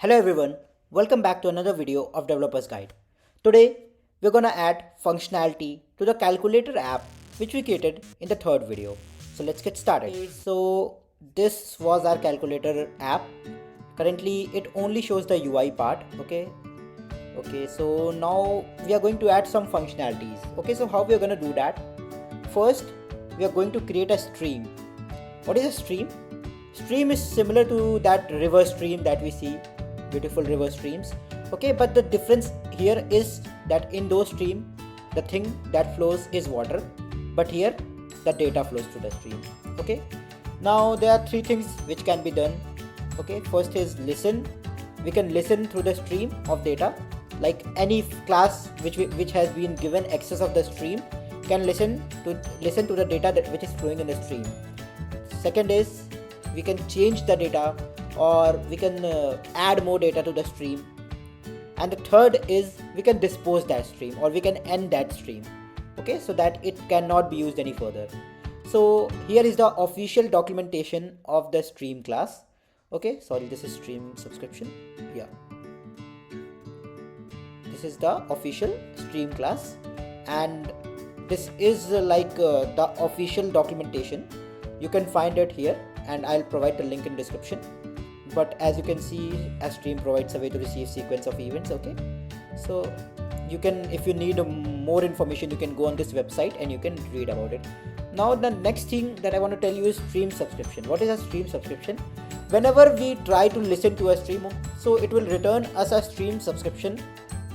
Hello everyone, welcome back to another video of Developer's Guide. Today we're gonna add functionality to the calculator app which we created in the third video. So let's get started. So this was our calculator app. Currently it only shows the UI part. Okay, so now we are going to add some functionalities. Okay, so how we are gonna do that? First we are going to create a stream. What is a stream? Stream is similar to that river stream that we see, beautiful river streams. Okay, but the difference here is that in those stream the thing that flows is water, but here the data flows through the stream. Okay, now there are three things which can be done. Okay, first is listen. We can listen through the stream of data, like any class which has been given access of the stream can listen to the data which is flowing in the stream. Second is we can change the data, or we can add more data to the stream. And the third is we can dispose that stream, or we can end that stream, okay, so that it cannot be used any further. So here is the official documentation of the stream class. Okay, sorry, this is stream subscription. Yeah, this is the official stream class, and this is the official documentation. You can find it here, and I'll provide the link in description. But as you can see, a stream provides a way to receive sequence of events. Okay, so you can, if you need more information, you can go on this website and you can read about it. Now the next thing that I want to tell you is stream subscription. What is a stream subscription? Whenever we try to listen to a stream, so it will return us a stream subscription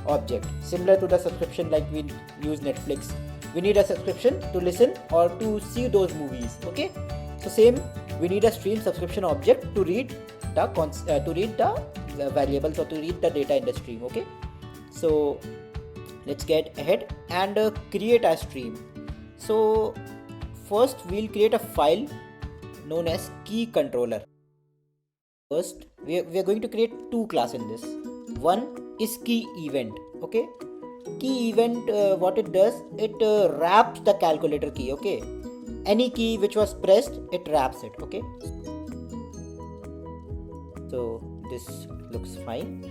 object, similar to the subscription like we use Netflix. We need a subscription to listen or to see those movies. Okay, so same, we need a stream subscription object to read the variables, or to read the data in the stream. Okay, so let's get ahead and create a stream. So first we'll create a file known as key controller. First we are going to create two classes in this. One is key event. Okay, key event, what it does, it wraps the calculator key. Okay, any key which was pressed, it wraps it. Okay, so this looks fine.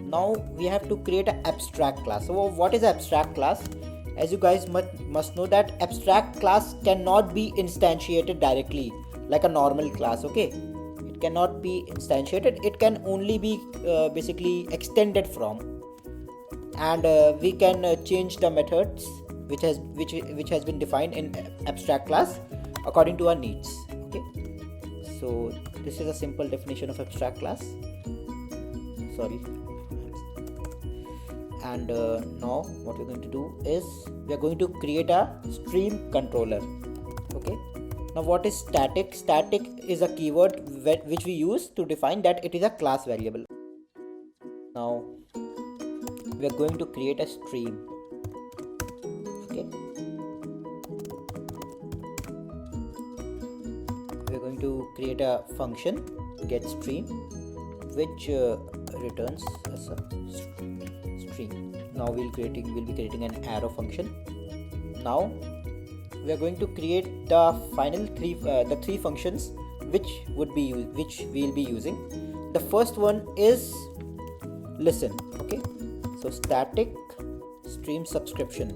Now we have to create an abstract class. So what is abstract class? As you guys must know that abstract class cannot be instantiated directly like a normal class. Okay, it cannot be instantiated. It can only be basically extended from, and we can change the methods which has been defined in abstract class according to our needs. Okay, so this is a simple definition of abstract class. Sorry. And now what we're going to do is we are going to create a stream controller. Okay, now what is static? Static is a keyword which we use to define that it is a class variable. Now we are going to create a stream. Okay, we are going to create a function get stream which returns as a stream. Now we'll be creating an arrow function. Now we are going to create the final three functions which we'll be using. The first one is listen. Okay, so static stream subscription.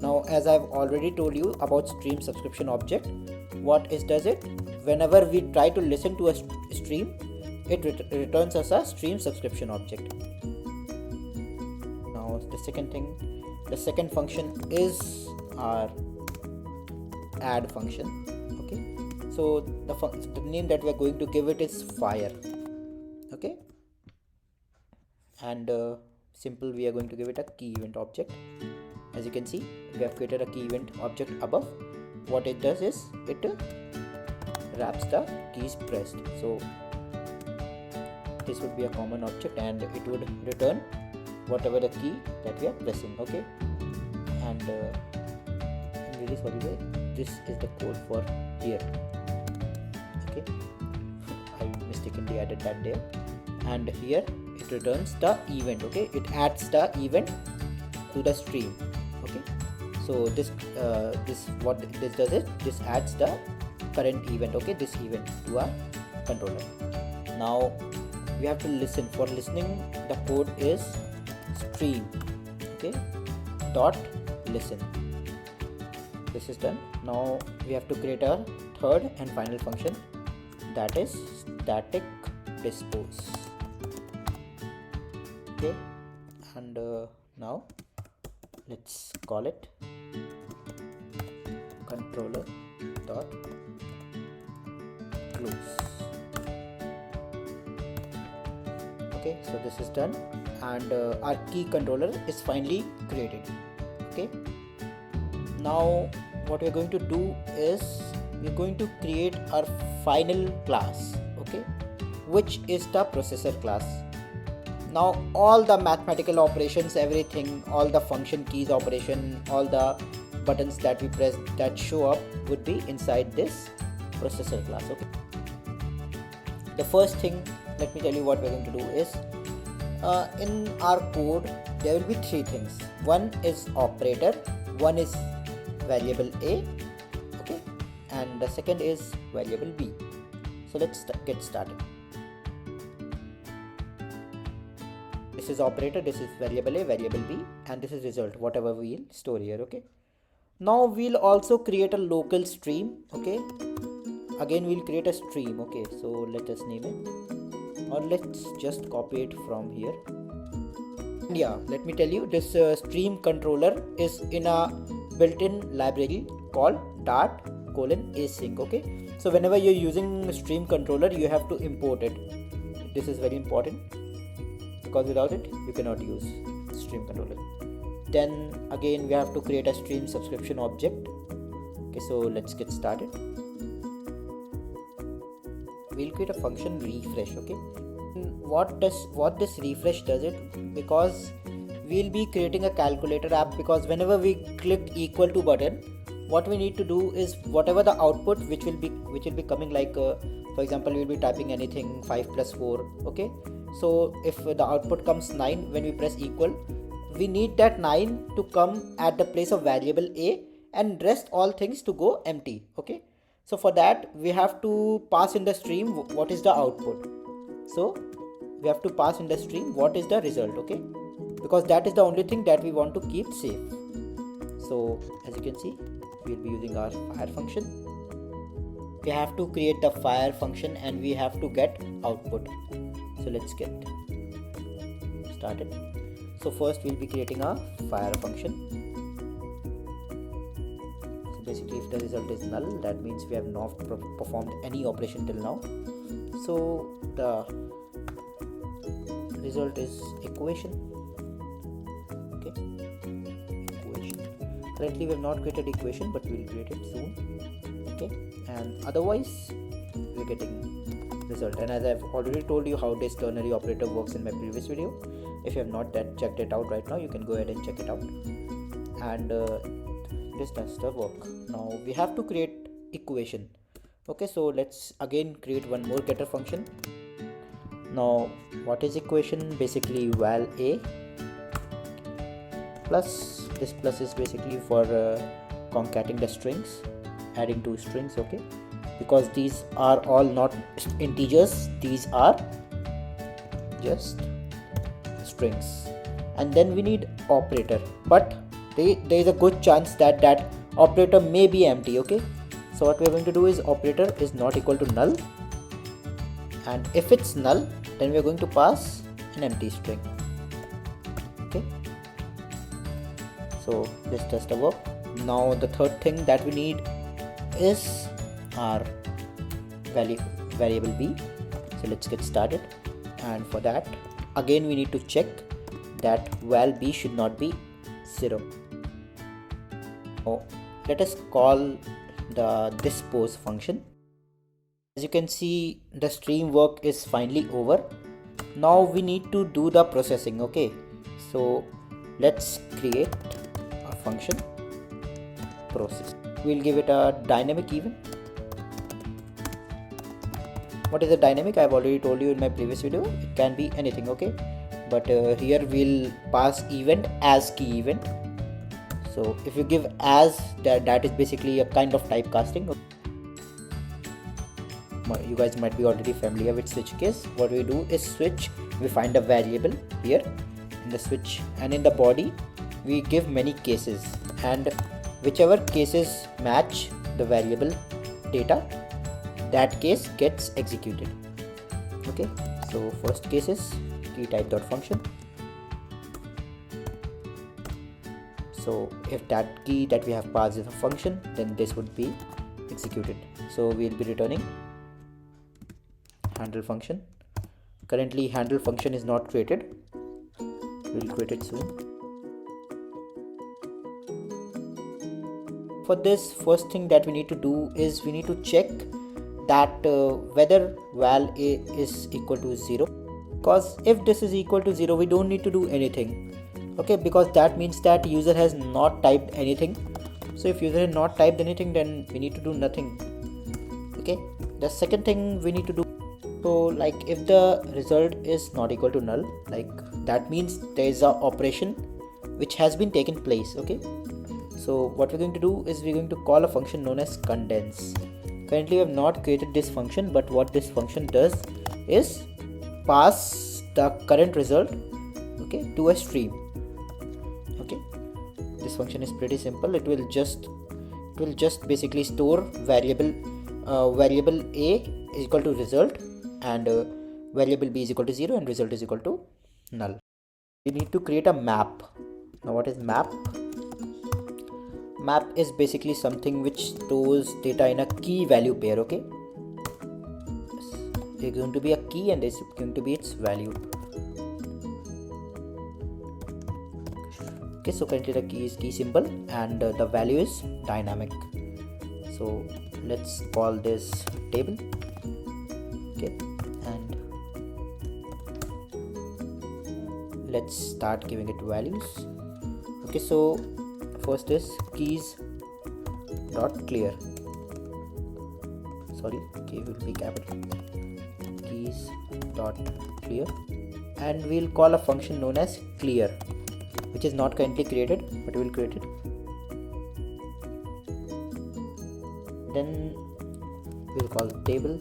Now as I've already told you about stream subscription object, what it does, it whenever we try to listen to a stream, it returns us a stream subscription object. Now the second function is our add function. Okay, so the name that we are going to give it is fire. Okay, and simple, we are going to give it a key event object. As you can see, we have created a key event object above. What it does is it wraps the keys pressed. So this would be a common object, and it would return whatever the key that we are pressing. Okay, and I'm really sorry, this is the code for here. Okay, I mistakenly added that there, and here it returns the event. Okay, it adds the event to the stream. Okay, so this what this does is this adds the current event. Okay, this event to our controller. Now we have to listen. For listening, the code is stream, okay, dot listen. This is done. Now we have to create a third and final function, that is static dispose, okay. And now let's call it controller dot close. Okay, so this is done, and our key controller is finally created. Okay, now what we're going to do is we're going to create our final class, okay, which is the processor class. Now all the mathematical operations, everything, all the function keys operation, all the buttons that we press that show up would be inside this processor class. Okay, the first thing, let me tell you what we're going to do is in our code there will be three things. One is operator, one is variable A, okay, and the second is variable B. So let's get started. This is operator, this is variable A, variable B, and this is result, whatever we'll store here. Okay, now we'll also create a local stream. Okay, again we'll create a stream. Okay, so let us name it, or let's just copy it from here. And yeah, let me tell you, this stream controller is in a built-in library called dart::async. Okay, so whenever you're using stream controller, you have to import it. This is very important, because without it you cannot use stream controller. Then again we have to create a stream subscription object. Okay, so let's get started. We'll create a function refresh. Okay, what this refresh does it, because we'll be creating a calculator app, because whenever we click equal to button, what we need to do is whatever the output which will be coming, like for example we'll be typing anything 5 plus 4. Okay, so if the output comes 9 when we press equal, we need that 9 to come at the place of variable A, and rest all things to go empty. Okay, so for that we have to pass in the stream what is the output. So we have to pass in the stream what is the result. Okay, because that is the only thing that we want to keep safe. So as you can see, we'll be using our fire function. We have to create the fire function and we have to get output. So let's get started. So first we'll be creating a fire function. So basically if the result is null, that means we have not performed any operation till now. So the result is equation. Okay, equation. Currently we have not created equation, but we will create it soon. Okay, and otherwise we're getting result. And as I've already told you how this ternary operator works in my previous video, if you have not checked it out right now, you can go ahead and check it out. And this does the work. Now we have to create equation. Okay, so let's again create one more getter function. Now what is equation? Basically val A plus, this plus is basically for concatenating the strings, adding two strings. Okay, because these are all not integers, these are just strings. And then we need operator, but there is a good chance that that operator may be empty. Okay, so what we are going to do is operator is not equal to null, and if it's null, then we are going to pass an empty string. Okay, so this does the work. Now the third thing that we need is our variable B. So let's get started, and for that again we need to check that val B should not be 0. Now let us call the dispose function. As you can see, the stream work is finally over. Now we need to do the processing. Okay, so let's create a function process. We'll give it a dynamic event. What is a dynamic? I've already told you in my previous video, it can be anything. Okay, but here we'll pass event as key event. So if you give as, that is basically a kind of typecasting. you guys might be already familiar with switch case. What we do is switch, we find a variable here in the switch, and in the body we give many cases, and whichever cases match the variable data, that case gets executed. Okay, so first case is key type dot function. So if that key that we have passed is a function, then this would be executed. So we'll be returning handle function. Currently handle function is not created, we'll create it soon. For this, first thing that we need to do is we need to check that whether val a is equal to 0, because if this is equal to 0 we don't need to do anything. Okay, because that means that user has not typed anything. So if user has not typed anything, then we need to do nothing. Okay, the second thing we need to do, so like if the result is not equal to null, like that means there is a operation which has been taken place. Okay, so what we're going to do is we're going to call a function known as condense. Currently we have not created this function, but what this function does is pass the current result, okay, to a stream. Okay, this function is pretty simple. It will just basically store variable a is equal to result, and variable b is equal to 0, and result is equal to null. We need to create a map. Now what is map? Map is basically something which stores data in a key value pair. Okay, there's going to be a key and there's going to be its value. Okay, so currently the key is key symbol and the value is dynamic. So let's call this table. Okay, and let's start giving it values. Okay, so first is keys dot clear. Sorry, key will be capital. Keys dot clear, and we'll call a function known as clear, which is not currently created, but we will create it. Then we'll call table,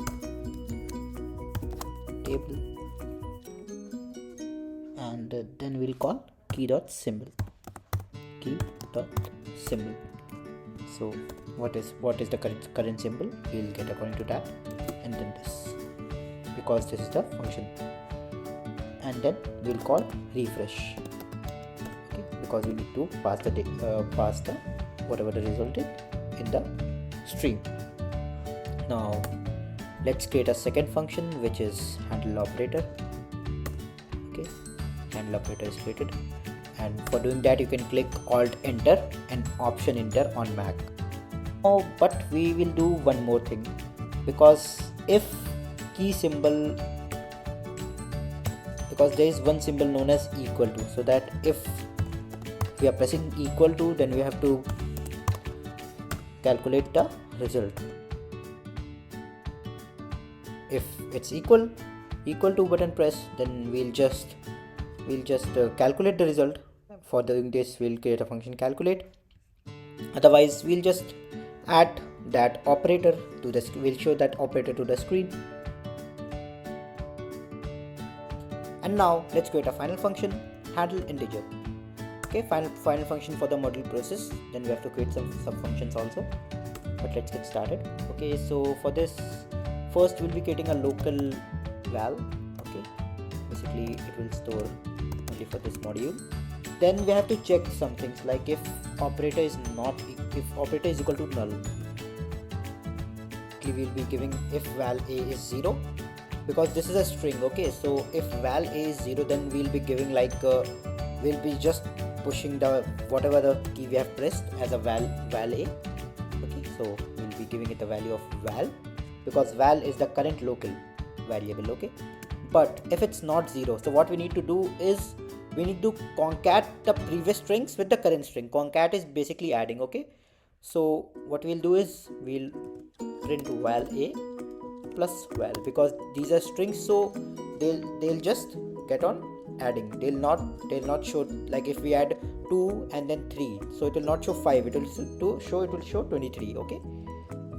and then we'll call key dot symbol. So what is the current symbol? We'll get according to that, and then this, because this is the function, and then we'll call refresh. Because we need to pass the whatever the result is in the stream. Now let's create a second function, which is handle operator. Okay, handle operator is created, and for doing that you can click Alt Enter and Option Enter on Mac. Oh, but we will do one more thing, because if key symbol, because there is one symbol known as equal to, so that if we are pressing equal to, then we have to calculate the result. If it's equal to button press, then we'll just calculate the result. For doing this, we'll create a function calculate. Otherwise, we'll just add that operator to the, we'll show that operator to the screen. And now let's create a final function, handle integer. Okay, final function for the module process. Then we have to create some sub functions also, but let's get started. Okay, so for this, first we'll be creating a local val. Okay, basically it will store only for this module. Then we have to check some things, like if operator is equal to null, we will be giving if val a is 0, because this is a string. Okay, so if val a is 0, then we'll be giving like we'll be just pushing the whatever the key we have pressed as a val a. Okay, so we'll be giving it the value of val, because val is the current local variable. Okay, but if it's not 0, so what we need to do is we need to concat the previous strings with the current string. Concat is basically adding. Okay, so what we'll do is we'll print val a plus val, because these are strings, so they'll just get on adding. They'll not show, like if we add 2 and then 3, so it will not show 5, it will show 23. Okay,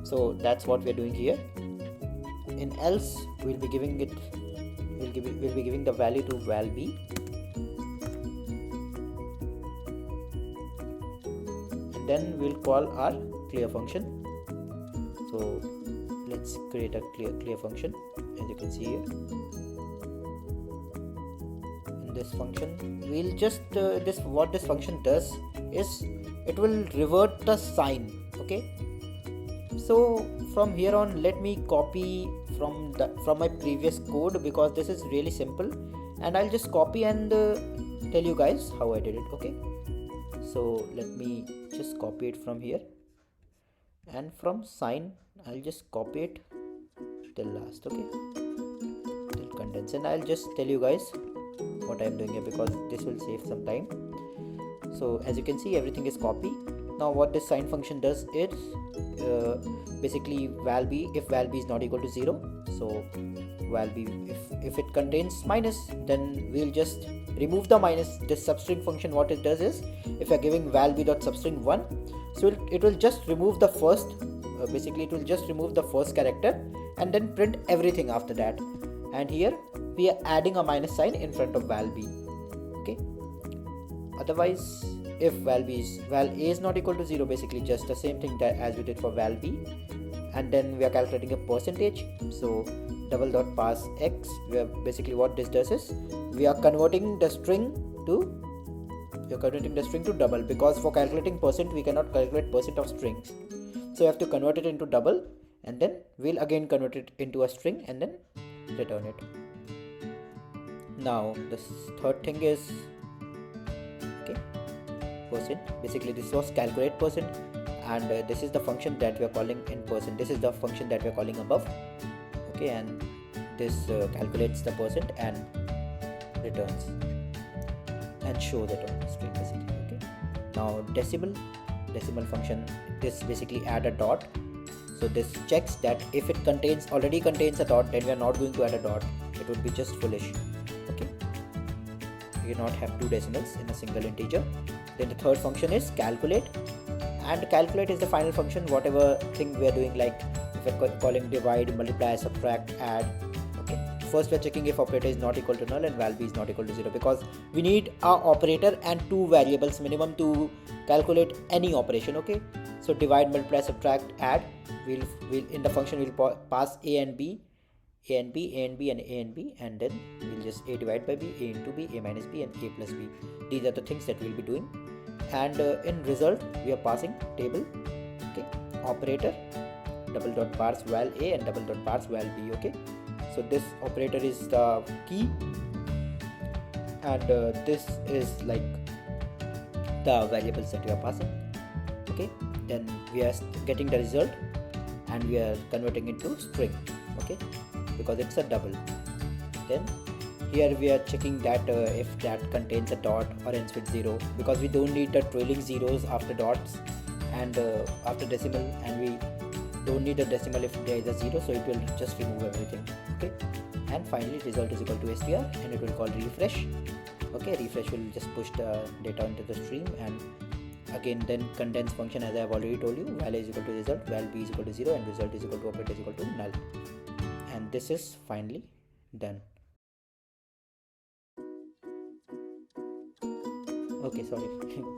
so that's what we are doing here. in else we'll be giving it, we'll be giving the value to val b, and then we'll call our clear function. So let's create a clear function. As you can see here, in this function we'll just what this function does is it will revert the sign. Okay, so from here on let me copy from my previous code, because this is really simple, and I'll just copy and tell you guys how I did it. Okay, so let me just copy it from here, and from sign I'll just copy it till last. Okay, till condense, and I'll just tell you guys what I'm doing here, because this will save some time. So as you can see, everything is copy. Now what this sign function does is basically val b, if val b is not equal to 0, so val b, if it contains minus, then we'll just remove the minus. This substring function, what it does is, if you're giving val b dot substring 1, so it will just remove the first, basically it will just remove the first character and then print everything after that. And here we are adding a minus sign in front of val b. Okay, otherwise if val a is not equal to 0, basically just the same thing that as we did for val b, and then we are calculating a percentage. So double dot parse x, where basically what this does is we are converting the string to double, because for calculating percent we cannot calculate percent of strings, so you have to convert it into double, and then we'll again convert it into a string and then return it. Now the third thing is, okay, percent. Basically this was calculate percent, and this is the function that we are calling in percent. This is the function that we are calling above. Okay, and this calculates the percent and returns and show that on the screen basically. Okay, now decimal function, this basically add a dot. So this checks that if it already contains a dot, then we are not going to add a dot. It would be just foolish. Okay, you cannot have two decimals in a single integer. Then the third function is calculate, and calculate is the final function, whatever thing we are doing, like if we're calling divide, multiply, subtract, add. Okay, first we are checking if operator is not equal to null and val b is not equal to 0, because we need our operator and two variables minimum to calculate any operation. Okay, so divide, multiply, subtract, add, we'll in the function we'll pass a and b, and then we'll just a divided by b, a into b, a minus b, and a plus b. These are the things that we'll be doing. And in result we are passing table. Okay, operator double dot parse val a and double dot parse val b. Okay, so this operator is the key, and this is like the variables that we are passing. Okay, then we are getting the result and we are converting it to string. Okay, because it's a double. Then here we are checking that if that contains a dot or ends with 0, because we don't need the trailing zeros after dots and after decimal, and we don't need a decimal if there is a 0, so it will just remove everything. Okay, and finally result is equal to str, and it will call refresh. Okay, refresh will just push the data into the stream, and again then condense function, as I have already told you, val a is equal to result, val b is equal to 0, and result is equal to operator is equal to null. And this is finally done. Okay, sorry,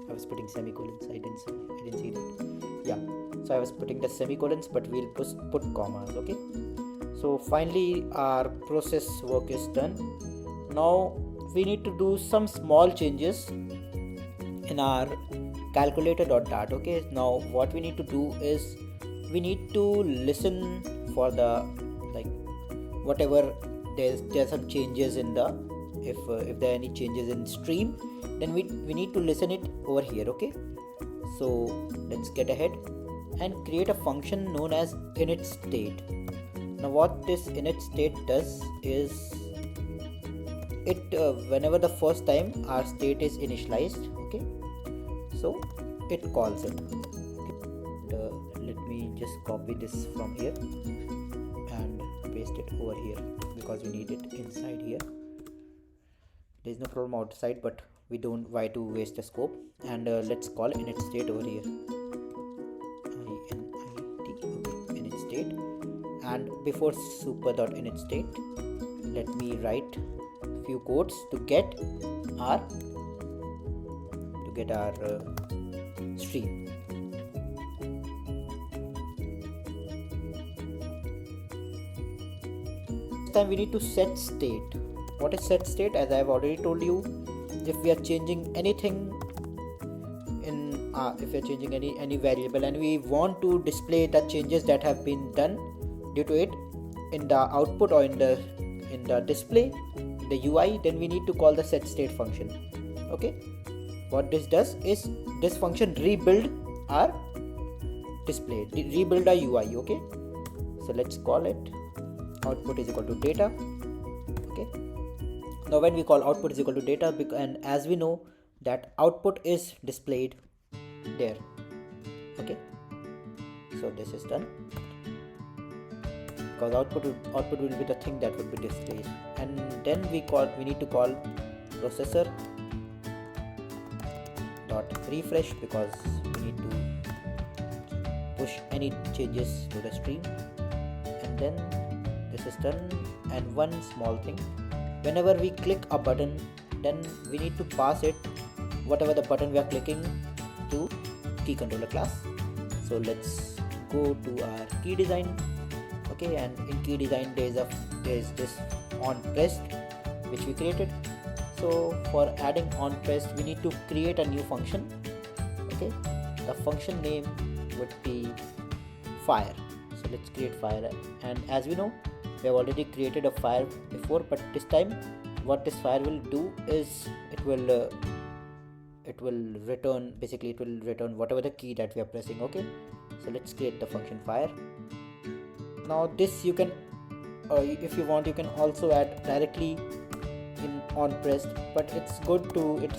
I was putting semicolons. I didn't see that. Yeah, so I was putting the semicolons, but we'll put commas. Okay, so finally our process work is done. Now we need to do some small changes in our calculator.dart. Okay, now what we need to do is we need to listen for the, like, whatever there's some changes in the, if there are any changes in stream, then we need to listen it over here. Okay, so let's get ahead and create a function known as init state. Now what this init state does is it whenever the first time our state is initialized, okay, so it calls it. Okay. Let me just copy this from here and paste it over here, because we need it inside here. There is no problem outside, but we don't, why to waste the scope. And let's call init state over here, init state, and before super.init state, let me write few codes to get our stream. This time we need to set state. What is set state? As I have already told you, if we are changing anything in if we are changing any variable and we want to display the changes that have been done due to it in the output or in the display, the UI, then we need to call the set state function. Okay, what this does is this function rebuild our display, rebuild our UI. Okay, so let's call it output is equal to data. Okay, now when we call output is equal to data, and as we know that output is displayed there. Okay, so this is done because output will be the thing that would be displayed, and then we need to call processor dot refresh because we need to push any changes to the stream, and then this is done. And one small thing, whenever we click a button, then we need to pass it whatever the button we are clicking to key controller class. So let's go to our key design. Okay, and in key design there is this on pressed which we created. So for adding on pressed, we need to create a new function. Okay, the function name would be fire. So let's create fire, and as we know, we have already created a fire before, but this time what this fire will do is it will return whatever the key that we are pressing. Okay, so let's create the function fire. Now this you can if you want, you can also add directly in on pressed, but it's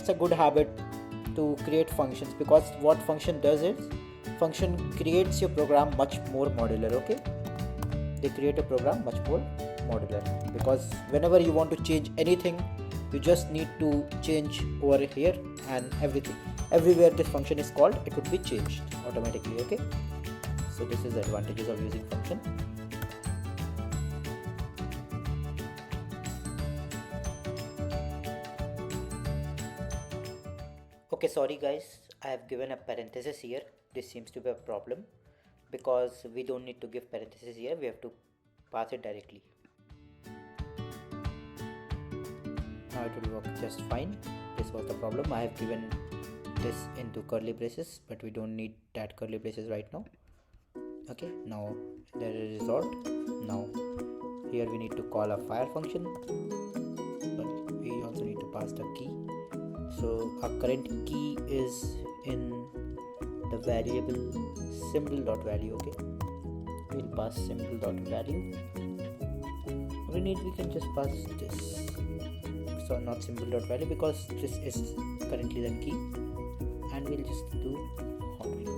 a good habit to create functions, because what function does is function creates your program much more modular. Okay, they create a program much more modular, because whenever you want to change anything, you just need to change over here, and everywhere this function is called, it would be changed automatically. Okay, so this is the advantages of using function. Okay, sorry guys, I have given a parenthesis here. This seems to be a problem because we don't need to give parenthesis here, we have to pass it directly. Now it will work just fine. This was the problem. I have given this into curly braces, but we don't need that curly braces right now. Okay, now there is result. Now here we need to call a fire function, but we also need to pass the key. So our current key is in the variable symbol.value. Okay, we'll pass symbol.value. We can just pass this, so not symbol.value, because this is currently the key, and we'll just do hot wheel.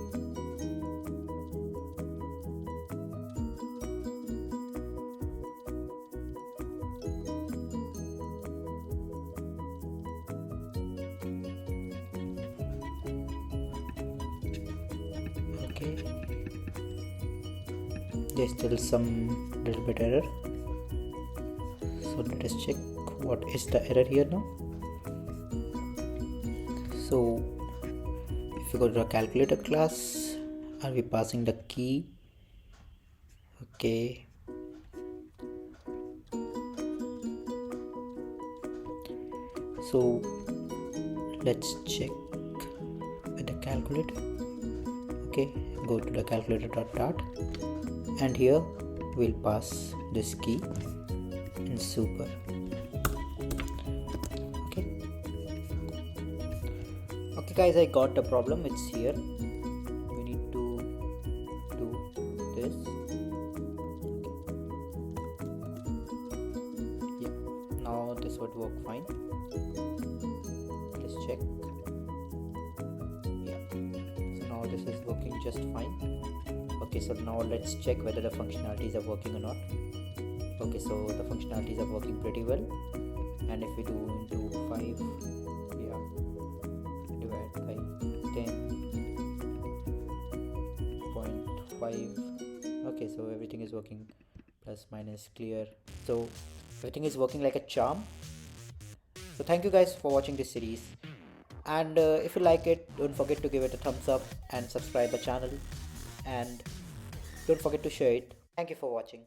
Okay, there's still some little bit error, so let us check what is the error here now. So if you go to the calculator class, are we passing the key? Okay, so let's check with the calculator. Okay, go to the calculator.dart, and here we'll pass this key in super. Okay guys, I got the problem. It's here. We need to do this. Okay. Yeah, now this would work fine. Let's check. Yeah, so now this is working just fine. Okay, so now let's check whether the functionalities are working or not. Okay, so the functionalities are working pretty well, and if we do into 5, yeah, divide by 10.5. Okay, so everything is working plus minus clear. So everything is working like a charm. So thank you guys for watching this series, and if you like it, don't forget to give it a thumbs up and subscribe the channel, and don't forget to share it. Thank you for watching.